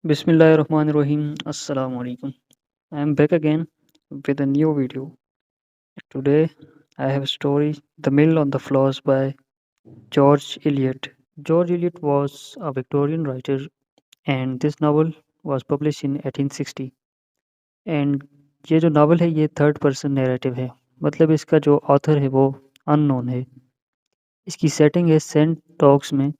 Bismillahirrahmanirrahim. Assalamu alaikum. I am back again with a new video. Today I have a story The Mill on the Floors by George Eliot. George Eliot was a Victorian writer and this novel was published in 1860. And ये जो novel है ये third person narrative है, मतलब इसका जो author है वो अननोन है। इसकी सेटिंग है सेंट टॉक्स में,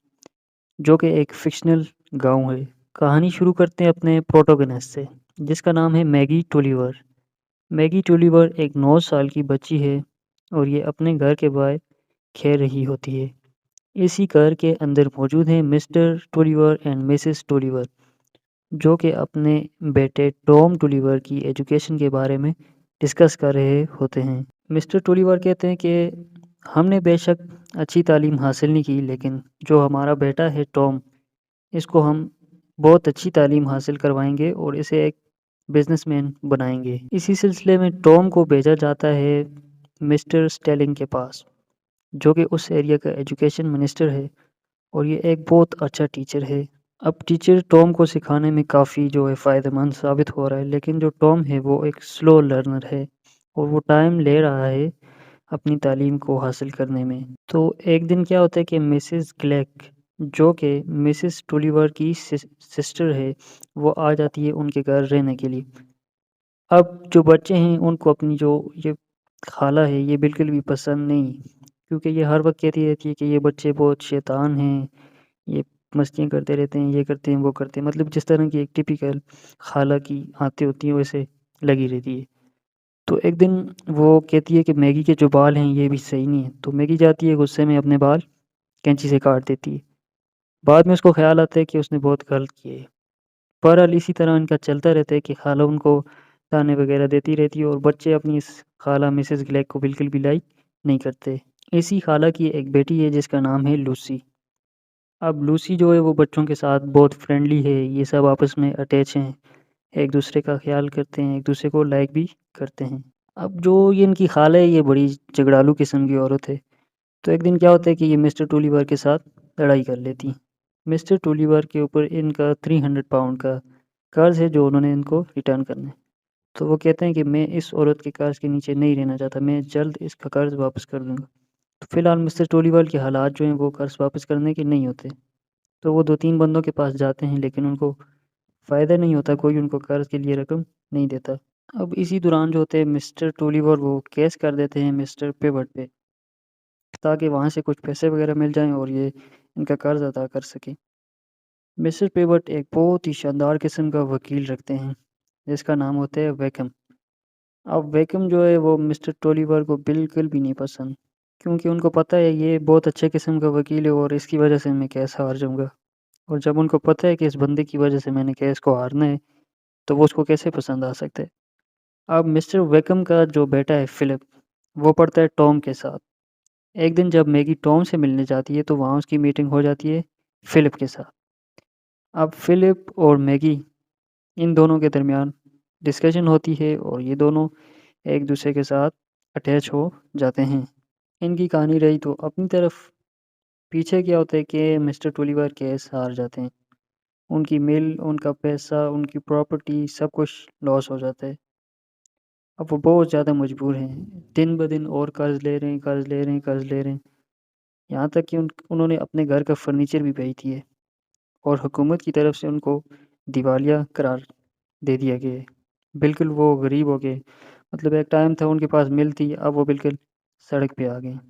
जो कि एक फिक्शनल गांव है। कहानी शुरू करते हैं अपने प्रोटोगनिस्ट से, जिसका नाम है मैगी टोलीवर। मैगी टोलीवर एक 9 साल की बच्ची है और ये अपने घर के बाहर खेल रही होती है। इसी घर के अंदर मौजूद हैं मिस्टर टोलीवर एंड मिसेस टोलीवर, जो कि अपने बेटे टॉम टोलीवर की एजुकेशन के बारे में डिस्कस कर रहे होते हैं। मिस्टर टोलीवर कहते हैं कि हमने बेशक अच्छी तालीम हासिल नहीं की, लेकिन जो हमारा बेटा है टॉम, इसको हम बहुत अच्छी तालीम हासिल करवाएंगे और इसे एक बिजनेसमैन बनाएंगे। इसी सिलसिले में टॉम को भेजा जाता है मिस्टर स्टेलिंग के पास, जो कि उस एरिया का एजुकेशन मिनिस्टर है और ये एक बहुत अच्छा टीचर है। अब टीचर टॉम को सिखाने में काफ़ी जो है फ़ायदेमंद साबित हो रहा है, लेकिन जो टॉम है वो एक स्लो लर्नर है और वो टाइम ले रहा है अपनी तालीम को हासिल करने में। तो एक दिन क्या होता है कि मिसेस ग्लेक, जो कि मिसेस टोलीवर की सिस्टर है, वो आ जाती है उनके घर रहने के लिए। अब जो बच्चे हैं उनको अपनी जो ये खाला है ये बिल्कुल भी पसंद नहीं, क्योंकि ये हर वक्त कहती रहती है कि ये बच्चे बहुत शैतान हैं, ये मस्तियाँ करते रहते हैं, ये करते हैं वो करते हैं, मतलब जिस तरह की एक टिपिकल खाला की आदतें होती हैं वैसे लगी रहती है। तो एक दिन वो कहती है कि मैगी के जो बाल हैं ये भी सही नहीं है, तो मैगी जाती है गुस्से में अपने बाल कैंची से काट देती है। बाद में उसको ख्याल आता है कि उसने बहुत गलत किया है। बहरहाल इसी तरह इनका चलता रहता है कि खाला उनको ताने वगैरह देती रहती है और बच्चे अपनी इस खाला मिसेस ग्लेक को बिल्कुल भी लाइक नहीं करते। इसी खाला की एक बेटी है जिसका नाम है लूसी। अब लूसी जो है वो बच्चों के साथ बहुत फ्रेंडली है, ये सब आपस में अटैच हैं, एक दूसरे का ख्याल करते हैं, एक दूसरे को लाइक भी करते हैं। अब जो ये इनकी खाला है ये बड़ी झगड़ालू किस्म की औरत है। तो एक दिन क्या होता है कि ये मिस्टर टोलीवर के साथ लड़ाई कर लेती हैं। मिस्टर टोलीवर के ऊपर इनका 300 पाउंड का कर्ज है जो उन्होंने इनको रिटर्न करना है। तो वो कहते हैं कि मैं इस औरत के कर्ज के नीचे नहीं रहना चाहता, मैं जल्द इसका कर्ज वापस कर दूंगा। तो फिलहाल मिस्टर टोलीवर के हालात जो हैं वो कर्ज वापस करने के नहीं होते। तो वो 2-3 बंदों के पास जाते हैं, लेकिन उनको फ़ायदा नहीं होता, कोई उनको कर्ज के लिए रकम नहीं देता। अब इसी दौरान जो होते हैं मिस्टर टोलीवर वो केस कर देते हैं मिस्टर पिवट पे, ताकि वहाँ से कुछ पैसे वगैरह मिल जाएँ और ये इनका कर्ज अदा कर सकें। मिस्टर पिवट एक बहुत ही शानदार किस्म का वकील रखते हैं, जिसका नाम होता है वेकम। अब वेकम जो है वो मिस्टर टोलीवर को बिल्कुल भी नहीं पसंद, क्योंकि उनको पता है ये बहुत अच्छे किस्म का वकील है और इसकी वजह से मैं केस हार जाऊँगा। और जब उनको पता है कि इस बंदे की वजह से मैंने केस को हारना है, तो वो उसको कैसे पसंद आ सकता है। अब मिस्टर वेकम का जो बेटा है फ़िलिप, वो पढ़ता है टॉम के साथ। एक दिन जब मैगी टॉम से मिलने जाती है तो वहाँ उसकी मीटिंग हो जाती है फ़िलिप के साथ। अब फ़िलिप और मैगी, इन दोनों के दरमियान डिस्कशन होती है और ये दोनों एक दूसरे के साथ अटैच हो जाते हैं। इनकी कहानी रही तो अपनी तरफ, पीछे क्या होता है कि मिस्टर टोलीवर केस हार जाते हैं। उनकी मिल, उनका पैसा, उनकी प्रॉपर्टी सब कुछ लॉस हो जाता है। अब वो बहुत ज़्यादा मजबूर हैं, दिन ब दिन और कर्ज़ ले रहे हैं, कर्ज़ ले रहे हैं, कर्ज़ ले रहे हैं। यहाँ तक कि उन्होंने अपने घर का फर्नीचर भी बेच दिया है और हुकूमत की तरफ से उनको दिवालिया करार दे दिया गया है। बिल्कुल वो गरीब हो गए, मतलब एक टाइम था उनके पास मिल थी, अब वो बिल्कुल सड़क पे आ गए हैं।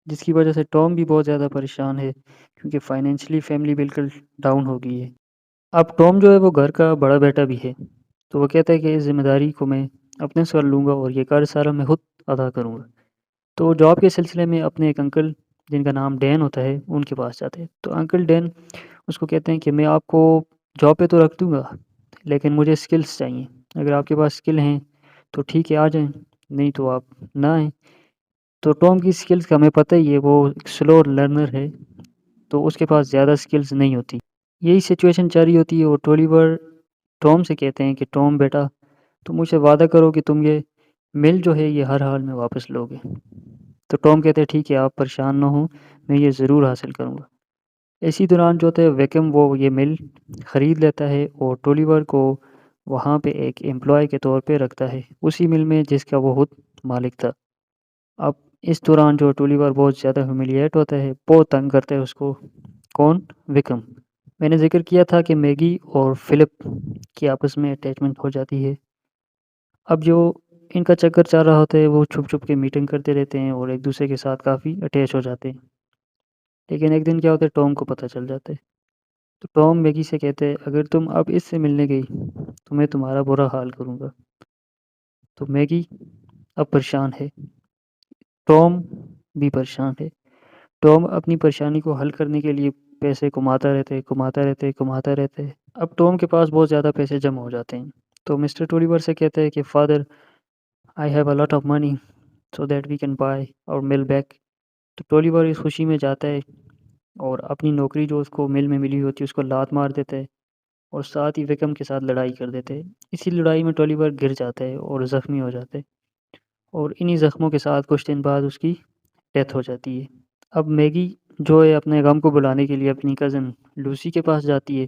जिसकी वजह से टॉम भी बहुत ज़्यादा परेशान है, क्योंकि फाइनेंशियली फैमिली बिल्कुल डाउन हो गई है। अब टॉम जो है वो घर का बड़ा बेटा भी है, तो वो कहता है कि इस ज़िम्मेदारी को मैं अपने सर लूँगा और ये कर्ज़ सारा मैं खुद अदा करूँगा। तो जॉब के सिलसिले में अपने एक अंकल, जिनका नाम डैन होता है, उनके पास जाते हैं। तो अंकल डैन उसको कहते हैं कि मैं आपको जॉब पे तो रख दूँगा, लेकिन मुझे स्किल्स चाहिए। अगर आपके पास स्किल हैं तो ठीक है आ जाएँ, नहीं तो आप ना आएँ। तो टॉम की स्किल्स का हमें पता ही है, वो एक स्लो लर्नर है, तो उसके पास ज़्यादा स्किल्स नहीं होती। यही सिचुएशन चल रही होती है और टोलीवर टॉम से कहते हैं कि टॉम बेटा, तुम मुझसे वादा करो कि तुम ये मिल जो है ये हर हाल में वापस लोगे। तो टॉम कहते हैं ठीक है आप परेशान ना हो, मैं ये ज़रूर हासिल करूँगा। اسی دوران جو ہوتا ہے ویکم وہ یہ مل خرید لیتا ہے اور ٹولیور کو وہاں پہ ایک امپلائی کے طور پہ رکھتا ہے اسی مل میں جس کا وہ خود مالک تھا۔ اب اس دوران جو ٹولیور بہت زیادہ ہیوملیٹ ہوتا ہے، بہت تنگ کرتا ہے اس کو۔ کون؟ وکم۔ میں نے ذکر کیا تھا کہ میگی اور فلپ کی آپس میں اٹیچمنٹ ہو جاتی ہے۔ اب جو ان کا چکر چل رہا ہوتا ہے وہ چھپ چھپ کے میٹنگ کرتے رہتے ہیں اور ایک دوسرے کے ساتھ کافی اٹیچ ہو جاتے ہیں۔ لیکن ایک دن کیا ہوتا ہے، ٹام کو پتہ چل جاتا ہے۔ تو ٹام میگی سے کہتے ہیں اگر تم اب اس سے ملنے گئی تو میں تمہارا برا حال کروں گا۔ تو میگی اب پریشان ہے، ٹام بھی پریشان ہے۔ ٹام اپنی پریشانی کو حل کرنے کے لیے پیسے کماتا رہتا ہے۔ اب ٹام کے پاس بہت زیادہ پیسے جمع ہو جاتے ہیں، تو مسٹر ٹولیور سے کہتے ہیں کہ father I have a lot of money so that we can buy our mill back. تو ٹولیور اس خوشی میں جاتا ہے اور اپنی نوکری جو اس کو مل میں ملی ہوتی ہے اس کو لات مار دیتا ہے اور ساتھ ہی وکم کے ساتھ لڑائی کر دیتے ہیں۔ اسی لڑائی میں ٹولیور گر جاتا ہے اور زخمی ہو جاتا ہے اور انہی زخموں کے ساتھ کچھ دن بعد اس کی ڈیتھ ہو جاتی ہے۔ اب میگی جو ہے اپنے غم کو بلانے کے لیے اپنی کزن لوسی کے پاس جاتی ہے۔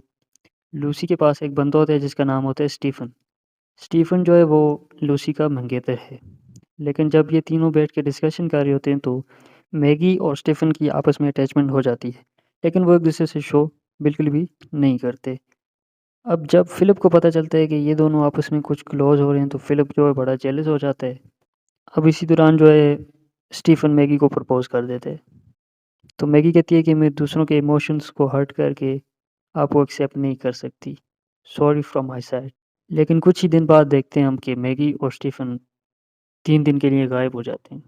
لوسی کے پاس ایک بندہ ہوتا ہے جس کا نام ہوتا ہے اسٹیفن۔ اسٹیفن جو ہے وہ لوسی کا منگیتر ہے، لیکن جب یہ تینوں بیٹھ کے ڈسکشن کر رہے ہوتے ہیں تو میگی اور اسٹیفن کی آپس میں اٹیچمنٹ ہو جاتی ہے، لیکن وہ ایک دوسرے سے شو بالکل بھی نہیں کرتے۔ اب جب فلپ کو پتہ چلتا ہے کہ یہ دونوں آپس میں کچھ کلوز ہو رہے ہیں تو فلپ جو ہے بڑا جیلس ہو جاتا ہے۔ اب اسی دوران جو ہے اسٹیفن میگی کو پرپوز کر دیتے ہیں، تو میگی کہتی ہے کہ میں دوسروں کے ایموشنز کو ہرٹ کر کے آپ کو ایکسیپٹ نہیں کر سکتی، سوری فرام مائی سائڈ۔ لیکن کچھ ہی دن بعد دیکھتے ہیں ہم کہ میگی اور اسٹیفن 3 دن کے لیے غائب ہو جاتے ہیں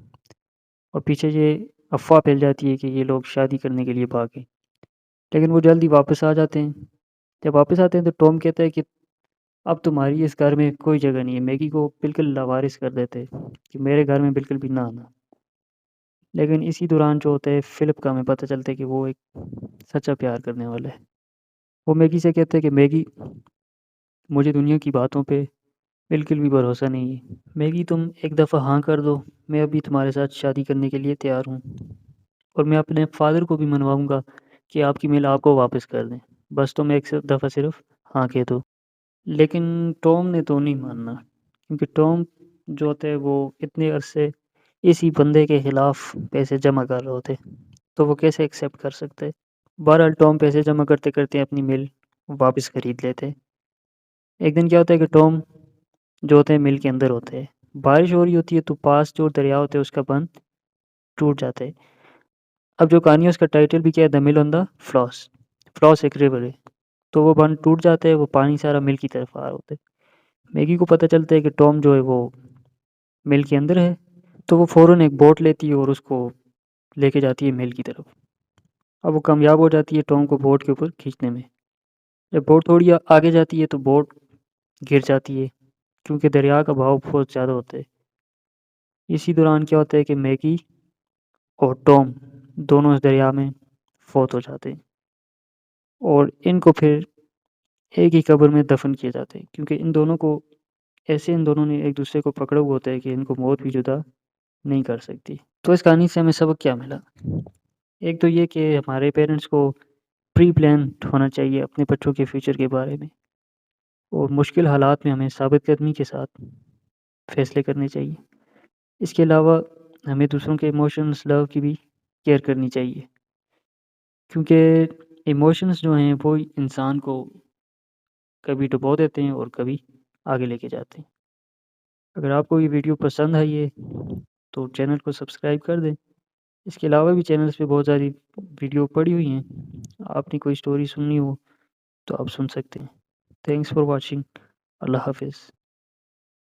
اور پیچھے یہ افواہ پھیل جاتی ہے کہ یہ لوگ شادی کرنے کے لیے بھاگے، لیکن وہ جلدی واپس آ جاتے ہیں۔ جب واپس آتے ہیں تو ٹام کہتا ہے کہ اب تمہاری اس گھر میں کوئی جگہ نہیں ہے، میگی کو بالکل لاوارث کر دیتے کہ میرے گھر میں بالکل بھی نہ آنا۔ لیکن اسی دوران جو ہوتا ہے فلپ کا ہمیں پتہ چلتا ہے کہ وہ ایک سچا پیار کرنے والا ہے۔ وہ میگی سے کہتے ہیں کہ میگی مجھے دنیا کی باتوں پہ بالکل بھی بھروسہ نہیں ہے، میگی تم ایک دفعہ ہاں کر دو، میں ابھی تمہارے ساتھ شادی کرنے کے لیے تیار ہوں اور میں اپنے فادر کو بھی منواؤں گا کہ آپ کی میل آپ کو واپس کر دیں، بس تم ایک دفعہ صرف ہاں کہہ دو۔ لیکن ٹام نے تو نہیں ماننا، کیونکہ ٹام جو ہوتا ہے وہ اتنے عرصے اسی بندے کے خلاف پیسے جمع کر رہے ہوتے، تو وہ کیسے ایکسیپٹ کر سکتے۔ بہرحال ٹام پیسے جمع کرتے کرتے اپنی مل واپس خرید لیتے۔ ایک دن کیا ہوتا ہے کہ ٹام جو ہوتے ہیں مل کے اندر ہوتے ہیں، بارش ہو رہی ہوتی ہے تو پاس جو دریا ہوتا ہے اس کا بند ٹوٹ جاتا ہے۔ اب جو کہانی ہے اس کا ٹائٹل بھی کیا ہے، دا مل آن دا فلاس۔ فلاس ایک ریور ہے، تو وہ بند ٹوٹ جاتا ہے، وہ پانی سارا مل کی طرف آ رہا ہوتا ہے۔ میگی کو پتہ چلتا ہے کہ ٹام جو ہے وہ مل کے اندر ہے، تو وہ فوراً ایک بوٹ لیتی ہے اور اس کو لے کے جاتی ہے مل کی طرف۔ اب وہ کامیاب ہو جاتی ہے ٹام کو بوٹ کے اوپر کھینچنے میں۔ جب بوٹ تھوڑی آگے جاتی ہے تو بوٹ گر جاتی ہے کیونکہ دریا کا بہاؤ بہت زیادہ ہوتا ہے۔ اسی دوران کیا ہوتا ہے کہ میگی اور ٹام دونوں اس دریا میں فوت ہو جاتے ہیں اور ان کو پھر ایک ہی قبر میں دفن کیے جاتے ہیں، کیونکہ ان دونوں نے ایک دوسرے کو پکڑا ہوا ہوتا ہے کہ ان کو موت بھی جدا نہیں کر سکتی۔ تو اس کہانی سے ہمیں سبق کیا ملا؟ ایک تو یہ کہ ہمارے پیرنٹس کو پری پلان ہونا چاہیے اپنے بچوں کے فیوچر کے بارے میں، اور مشکل حالات میں ہمیں ثابت قدمی کے ساتھ فیصلے کرنے چاہیے۔ اس کے علاوہ ہمیں دوسروں کے ایموشنز لو کی بھی کیئر کرنی چاہیے، کیونکہ ایموشنز جو ہیں وہ انسان کو کبھی ڈبو دیتے ہیں اور کبھی آگے لے کے جاتے ہیں۔ اگر آپ کو یہ ویڈیو پسند آئی ہے تو چینل کو سبسکرائب کر دیں۔ اس کے علاوہ بھی چینلز پہ بہت ساری ویڈیو پڑی ہوئی ہیں، آپ نے کوئی سٹوری سننی ہو تو آپ سن سکتے ہیں۔ Thanks for watching. اللہ حافظ۔